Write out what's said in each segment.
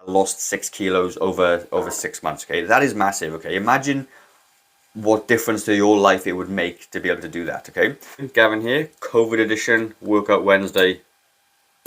lost 6 kilos over 6 months. Okay, that is massive. Okay, imagine what difference to your life it would make to be able to do that. Okay, Gavin here, COVID edition, workout Wednesday.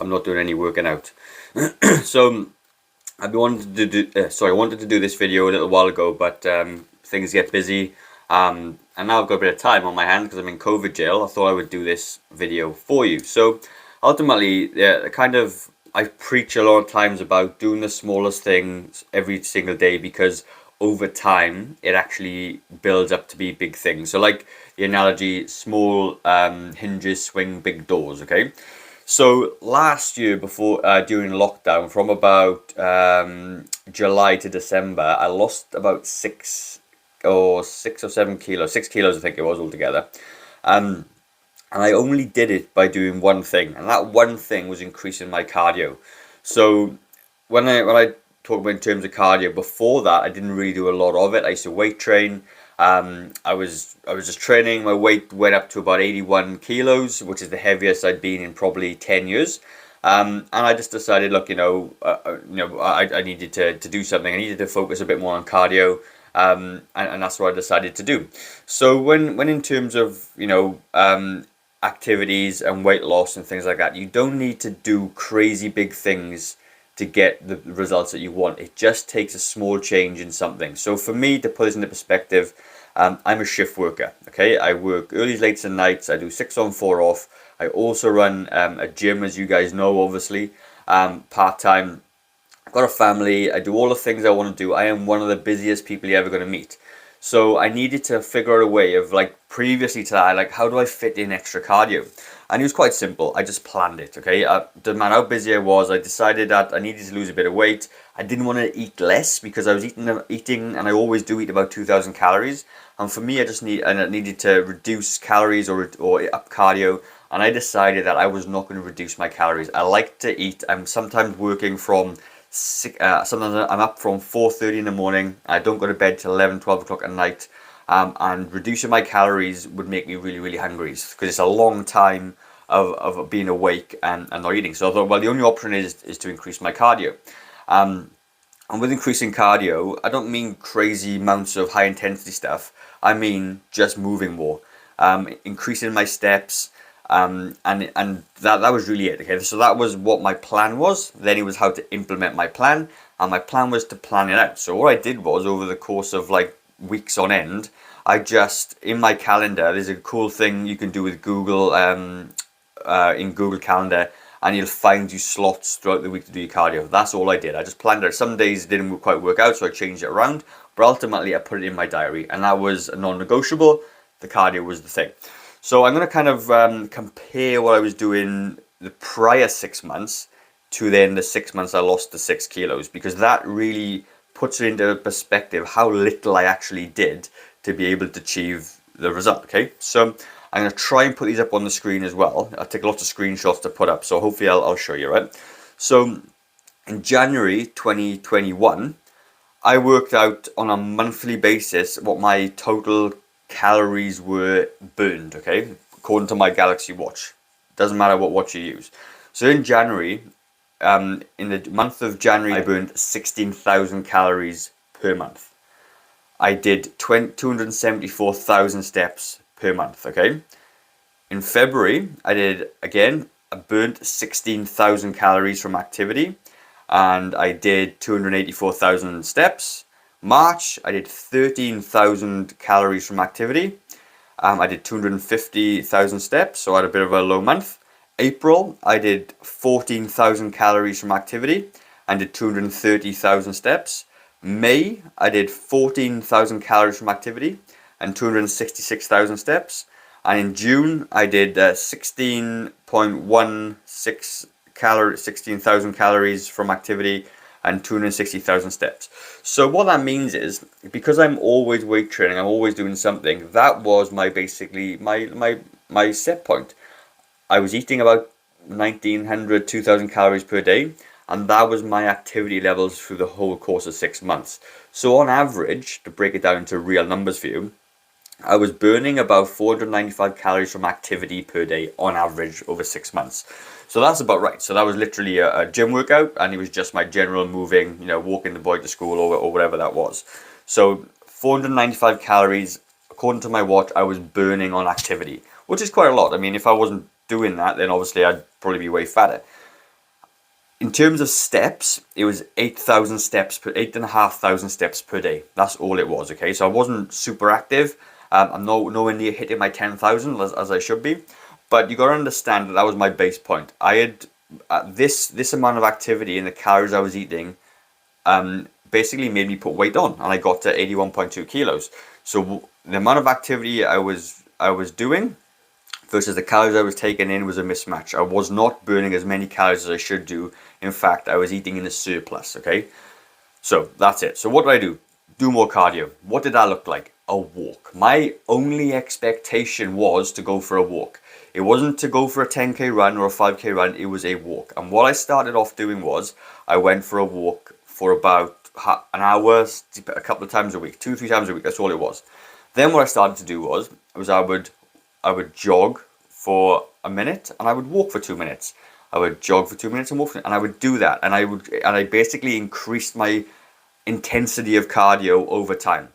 I'm not doing any working out. So I wanted to do I wanted to do this video a little while ago, but things get busy, and now I've got a bit of time on my hand because I'm in COVID jail. I thought I would do this video for you. So ultimately, I preach a lot of times about doing the smallest things every single day, because over time it actually builds up to be big things. So like the analogy, small hinges swing big doors. Okay. So last year, before during lockdown, from about July to December, I lost about 6 or 7 kilos, 6 kilos I think it was altogether, and I only did it by doing one thing, and that one thing was increasing my cardio. So when I talk about in terms of cardio, before that I didn't really do a lot of it. I used to weight train. I was just training. My weight went up to about 81 kilos, which is the heaviest I'd been in probably 10 years. And I just decided, look, I needed to do something. I needed to focus a bit more on cardio, and that's what I decided to do. So when in terms of activities and weight loss and things like that, you don't need to do crazy big things to get the results that you want. It just takes a small change in something. So for me, to put this into perspective, I'm a shift worker. Okay, I work early, late, and nights. I do 6 on, 4 off. I also run a gym, as you guys know, obviously, part-time. I've got a family. I do all the things I want to do. I am one of the busiest people you're ever going to meet. So I needed to figure out a way of, like, previously to that, like, how do I fit in extra cardio? And it was quite simple. I just planned it, okay? Doesn't matter how busy I was, I decided that I needed to lose a bit of weight. I didn't want to eat less, because I was eating, and I always do eat about 2,000 calories. And for me, I needed to reduce calories or up cardio. And I decided that I was not going to reduce my calories. I like to eat. I'm sometimes working from sometimes I'm up from 4:30 in the morning. I don't go to bed till 11, 12 o'clock at night. And reducing my calories would make me really, really hungry, because it's a long time of being awake and not eating. So I thought, well, the only option is to increase my cardio. And with increasing cardio, I don't mean crazy amounts of high intensity stuff. I mean just moving more, increasing my steps, and that was really it. Okay, so that was what my plan was. Then it was how to implement my plan, and my plan was to plan it out. So what I did was, over the course of like weeks on end, I just, in my calendar, there's a cool thing you can do with Google, in Google Calendar, and you'll find you slots throughout the week to do your cardio. That's all I did. I just planned it. Some days it didn't quite work out, so I changed it around, but ultimately I put it in my diary, and that was a non-negotiable. The cardio was the thing. So I'm going to kind of compare what I was doing the prior 6 months to then the 6 months I lost the 6 kilos, because that really puts it into perspective how little I actually did to be able to achieve the result. Okay, so I'm going to try and put these up on the screen as well. I'll take lots of screenshots to put up, so hopefully I'll show you, right? So in January 2021, I worked out on a monthly basis what my total calories were burned, okay, according to my Galaxy Watch. Doesn't matter what watch you use. So in January, in the month of January, I burned 16,000 calories per month. I did 274,000 steps per month, okay? In February, I burnt 16,000 calories from activity, and I did 284,000 steps. March, I did 13,000 calories from activity. I did 250,000 steps, so I had a bit of a low month. April, I did 14,000 calories from activity and did 230,000 steps. May, I did 14,000 calories from activity and 266,000 steps. And in June, I did 16,000 calories from activity and 260,000 steps. So what that means is, because I'm always weight training, I'm always doing something, that was my set point. I was eating about 1,900, 2,000 calories per day, and that was my activity levels through the whole course of 6 months. So on average, to break it down into real numbers for you, I was burning about 495 calories from activity per day on average over 6 months. So that's about right. So that was literally a gym workout, and it was just my general moving, walking the boy to school or whatever that was. So 495 calories, according to my watch, I was burning on activity, which is quite a lot. I mean, if I wasn't doing that, then obviously I'd probably be way fatter. In terms of steps, it was 8,000 steps per 8,500 steps per day. That's all it was. Okay, so I wasn't super active. I'm nowhere near hitting my 10,000 as I should be, but you got to understand that that was my base point. I had this amount of activity and the calories I was eating basically made me put weight on, and I got to 81.2 kilos. So the amount of activity I was doing versus the calories I was taking in was a mismatch. I was not burning as many calories as I should do. In fact, I was eating in a surplus. Okay, so that's it. So what did I do? Do more cardio. What did that look like? A walk. My only expectation was to go for a walk. It wasn't to go for a 10k run or a 5k run, it was a walk. And what I started off doing was I went for a walk for about an hour, a couple of times a week, 2-3 times a week. That's all it was. Then what I started to do was I would jog for a minute and I would walk for 2 minutes. I would jog for 2 minutes and walk for, and I would do that, and I basically increased my intensity of cardio over time.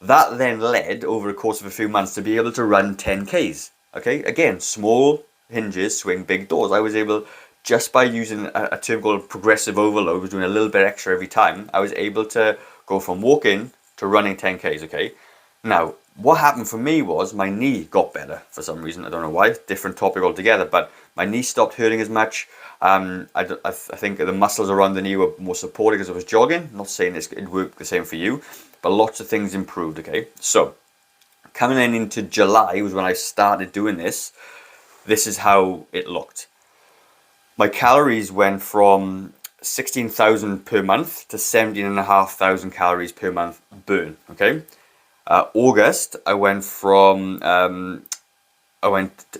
That then led, over the course of a few months, to be able to run 10Ks. Okay, again, small hinges swing big doors. I was able, just by using a term called progressive overload, was doing a little bit extra every time, I was able to go from walking to running 10Ks, okay? Now, what happened for me was my knee got better for some reason. I don't know why, different topic altogether, but my knee stopped hurting as much. I think the muscles around the knee were more supported because I was jogging. I'm not saying it worked the same for you, but lots of things improved, okay? So, coming into July was when I started doing this. This is how it looked. My calories went from 16,000 per month to 17,500 calories per month burn, okay? August, I went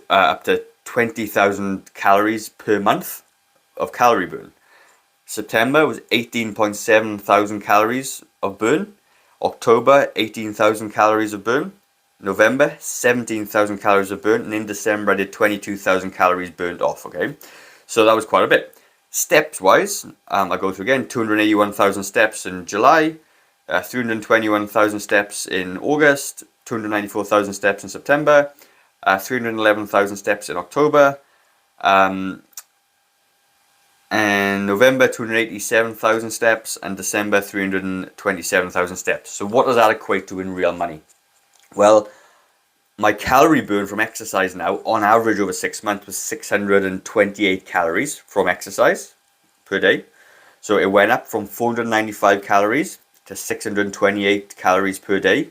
up to 20,000 calories per month of calorie burn. September was 18.7 thousand calories of burn. October, 18,000 calories of burn. November, 17,000 calories of burn. And in December, I did 22,000 calories burned off, okay? So that was quite a bit. Steps-wise, I go through again, 281,000 steps in July, 321,000 steps in August, 294,000 steps in September, 311,000 steps in October, and November 287,000 steps, and December 327,000 steps. So what does that equate to in real money? Well, my calorie burn from exercise now, on average over 6 months, was 628 calories from exercise per day. So it went up from 495 calories to 628 calories per day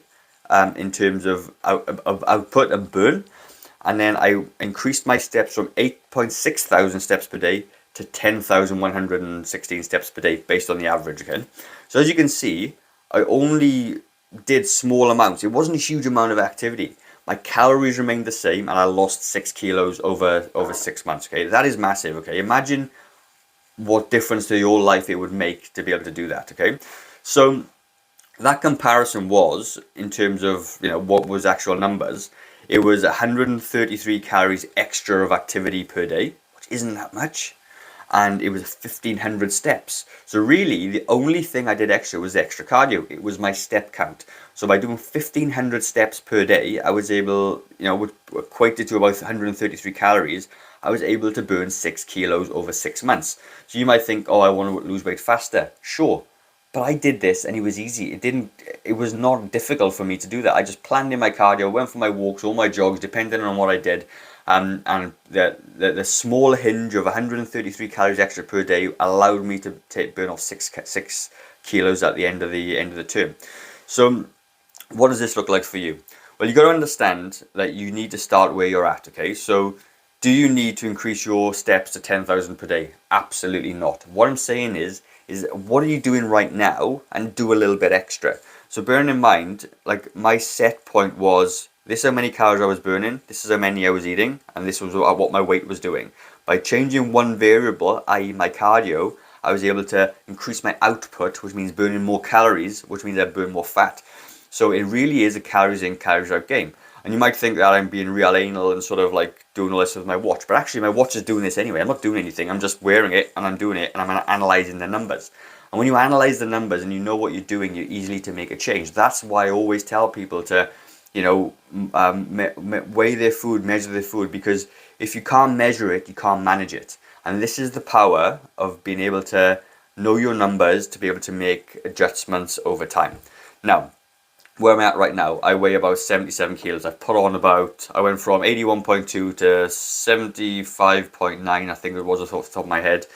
in terms of output and burn. And then I increased my steps from 8.6 thousand steps per day to 10,116 steps per day based on the average again. So as you can see, I only did small amounts. It wasn't a huge amount of activity. My calories remained the same, and I lost 6 kilos over 6 months. Okay, that is massive. Okay, imagine what difference to your life it would make to be able to do that. Okay, so that comparison was, in terms of what was actual numbers, it was 133 calories extra of activity per day, which isn't that much, and it was 1,500 steps. So really, the only thing I did extra was the extra cardio. It was my step count. So by doing 1,500 steps per day, I was able, which equated to about 133 calories, I was able to burn 6 kilos over 6 months. So you might think, oh, I want to lose weight faster. Sure. But I did this and it was easy. It was not difficult for me to do that. I just planned in my cardio, went for my walks or my jogs, depending on what I did. And the small hinge of 133 calories extra per day allowed me to burn off 6 kilos at the end of the term. So what does this look like for you? Well, you got to understand that you need to start where you're at. Okay, so do you need to increase your steps to 10,000 per day? Absolutely not. What I'm saying is what are you doing right now, and do a little bit extra. So bearing in mind, like, my set point was, this is how many calories I was burning, this is how many I was eating, and this was what my weight was doing. By changing one variable, i.e. my cardio, I was able to increase my output, which means burning more calories, which means I burn more fat. So it really is a calories in, calories out game. And you might think that I'm being real anal and sort of like doing all this with my watch, but actually my watch is doing this anyway. I'm not doing anything. I'm just wearing it and I'm doing it and I'm analyzing the numbers. And when you analyze the numbers and you know what you're doing, you're easily to make a change. That's why I always tell people to, you know, weigh their food, measure their food, because if you can't measure it, you can't manage it. And this is the power of being able to know your numbers, to be able to make adjustments over time. Now, where I'm at right now, I weigh about 77 kilos. I've put on I went from 81.2 to 75.9, I think it was off the top of my head.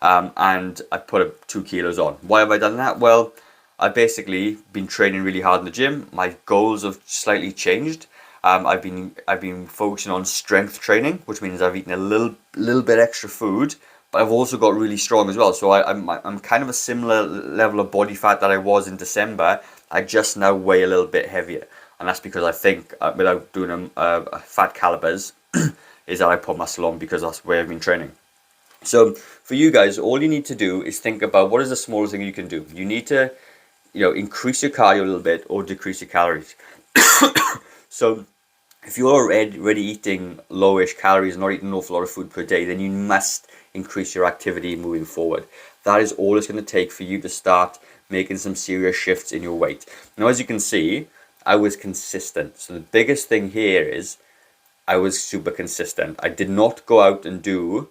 And I put 2 kilos on. Why have I done that? Well, I've basically been training really hard in the gym. My goals have slightly changed. I've been focusing on strength training, which means I've eaten a little bit extra food, but I've also got really strong as well. So I'm kind of a similar level of body fat that I was in December. I just now weigh a little bit heavier, and that's because I think without doing fat calibers, is that I put muscle on because that's where I've been training. So for you guys, all you need to do is think about what is the smallest thing you can do. You need to, increase your cardio a little bit or decrease your calories. So if you're already eating lowish calories and not eating an awful lot of food per day, then you must increase your activity moving forward. That is all it's going to take for you to start making some serious shifts in your weight. Now, as you can see, I was consistent. So the biggest thing here is I was super consistent. I didn't go out and do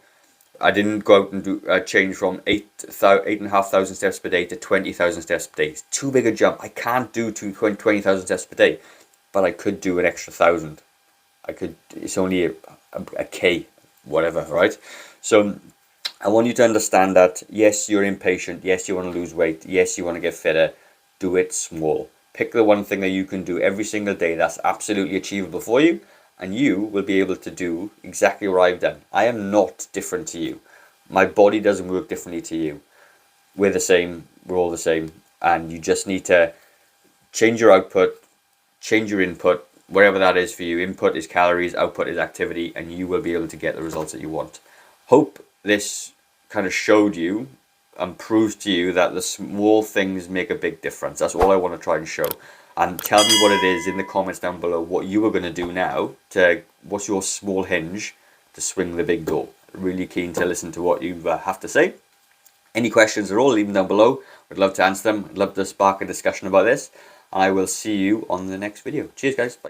change from 8,500 steps per day to 20,000 steps per day. It's too big a jump. I can't do 20,000 steps per day, but I could do an extra 1,000. It's only a K, whatever, right? So I want you to understand that, yes, you're impatient. Yes, you want to lose weight. Yes, you want to get fitter. Do it small. Pick the one thing that you can do every single day that's absolutely achievable for you, and you will be able to do exactly what I've done. I am not different to you. My body doesn't work differently to you. We're the same. We're all the same. And you just need to change your output, change your input, whatever that is for you. Input is calories, output is activity, and you will be able to get the results that you want. Hope this kind of showed you and proves to you that the small things make a big difference. That's all I want to try and show. And tell me what it is in the comments down below, what you are going to do now, what's your small hinge to swing the big door. Really keen to listen to what you have to say. Any questions at all, leave them down below. I'd love to answer them. I'd love to spark a discussion about this. And I will see you on the next video. Cheers, guys. Bye.